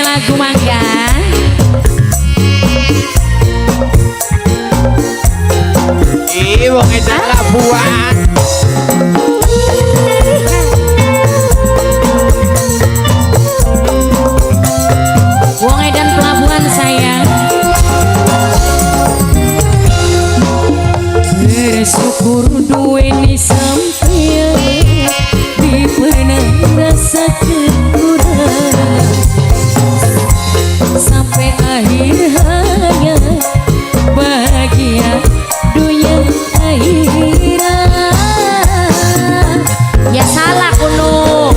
lagu mangga. Wong edan Labuan. Wong edan pelabuhan sayang. Bersyukur duweni sampeyan dipernah rasa kekurang sampai akhir hayat bahagia dunia akhirat. Ya salah kuno,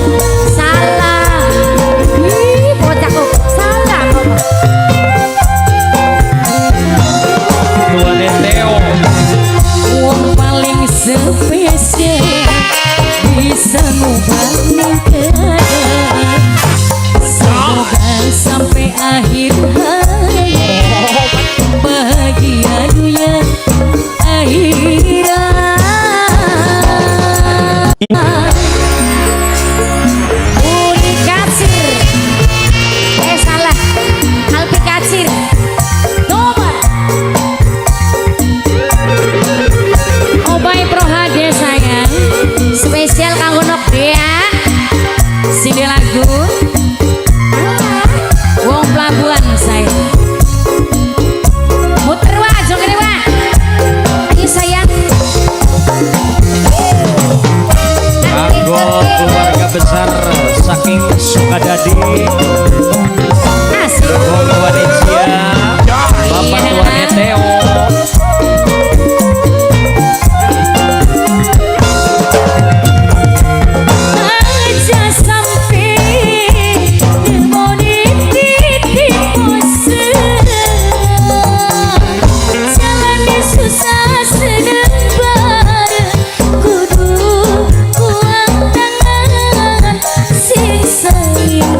salah. Ih, bocah kok salah kok. Tuane Theo. Wong paling spesial bisa ngubah keadaan. Semoga sampai akhir hayat bahagia dunia akhirat. Uni Katsir, salah, Alpi Katsir, nomor. Obai Pro HD sayang, spesial kanggo nok dia. Sini lagu, Wong Pelabuhan sayang. Muter wah, joget wah. Ayo sayang. Kanggo keluarga besar saking Sukadadi. Asik. Wong Indonesia. Bapak tuane Theo. Aja sampai demoni titik bosan. Jalani susah senang bareng kudu kuat tangan sing sayang.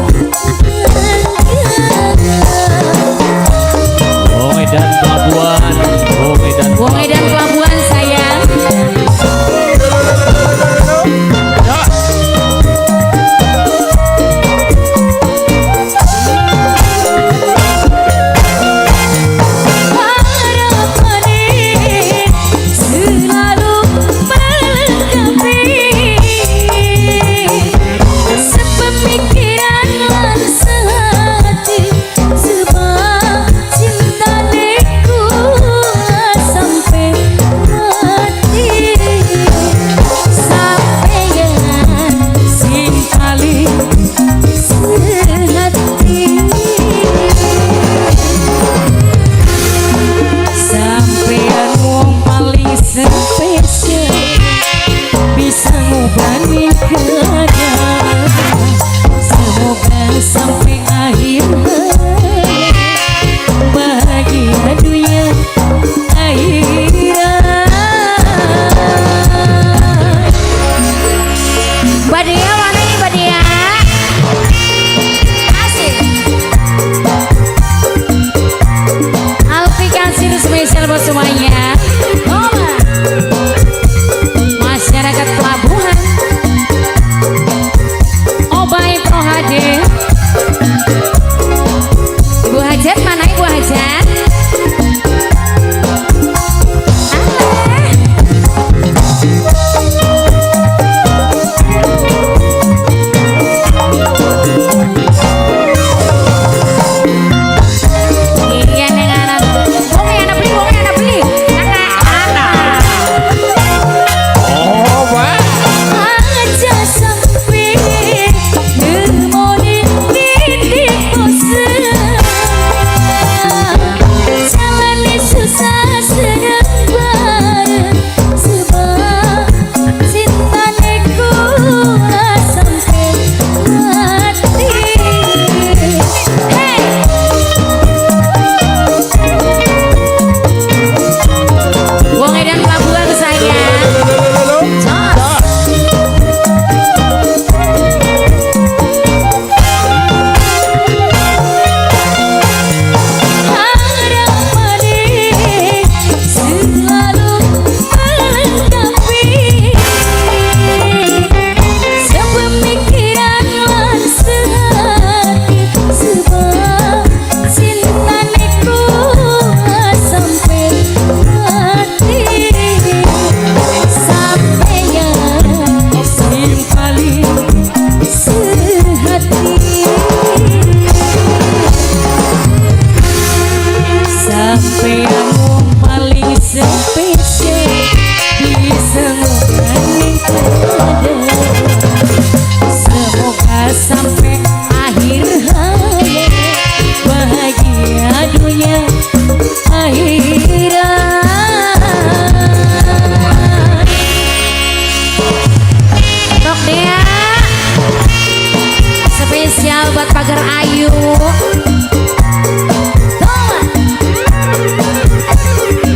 sahabat pagar ayu.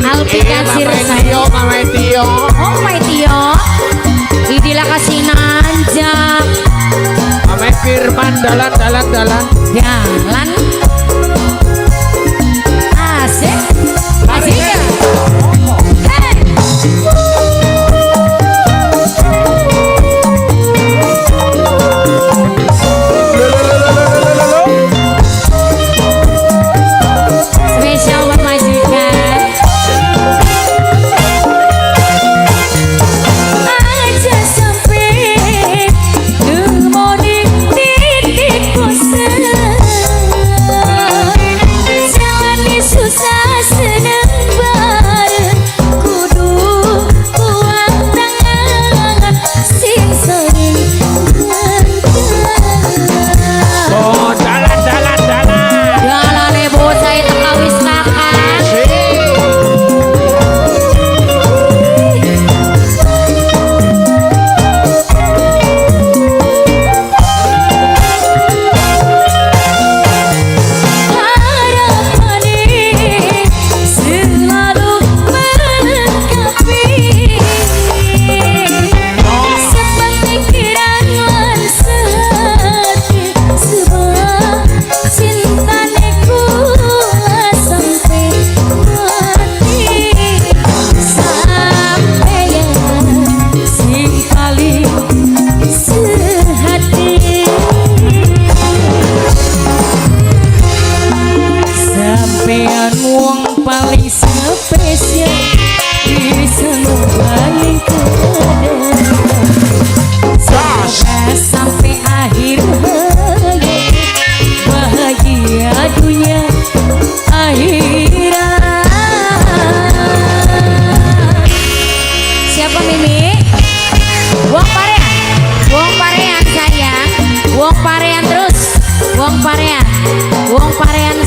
Alpi kasir saya. Oh my Tio. Idilah kasih nanjak. Ame Firman dalan. Jalan. Asik. Asik. Hey. Spesial buat majikan. Aja sampai nemoni titik bosan. Jalani susah senang bareng. Kudu kuat tangan sing sering Oh dalan. jalan ibu saya tekawis kakak. Harapannya selalu melengkapi sepemikiran lan sehati sebuah cinta neku sampai mati sampeyan sing paling sehati sampeyan wong paling spesial bisa ngebayang semoga sampai akhir hayat bahagia dunia akhirat. Siapa Mimi? Wong parean sayang. Wong parean terus. Wong parean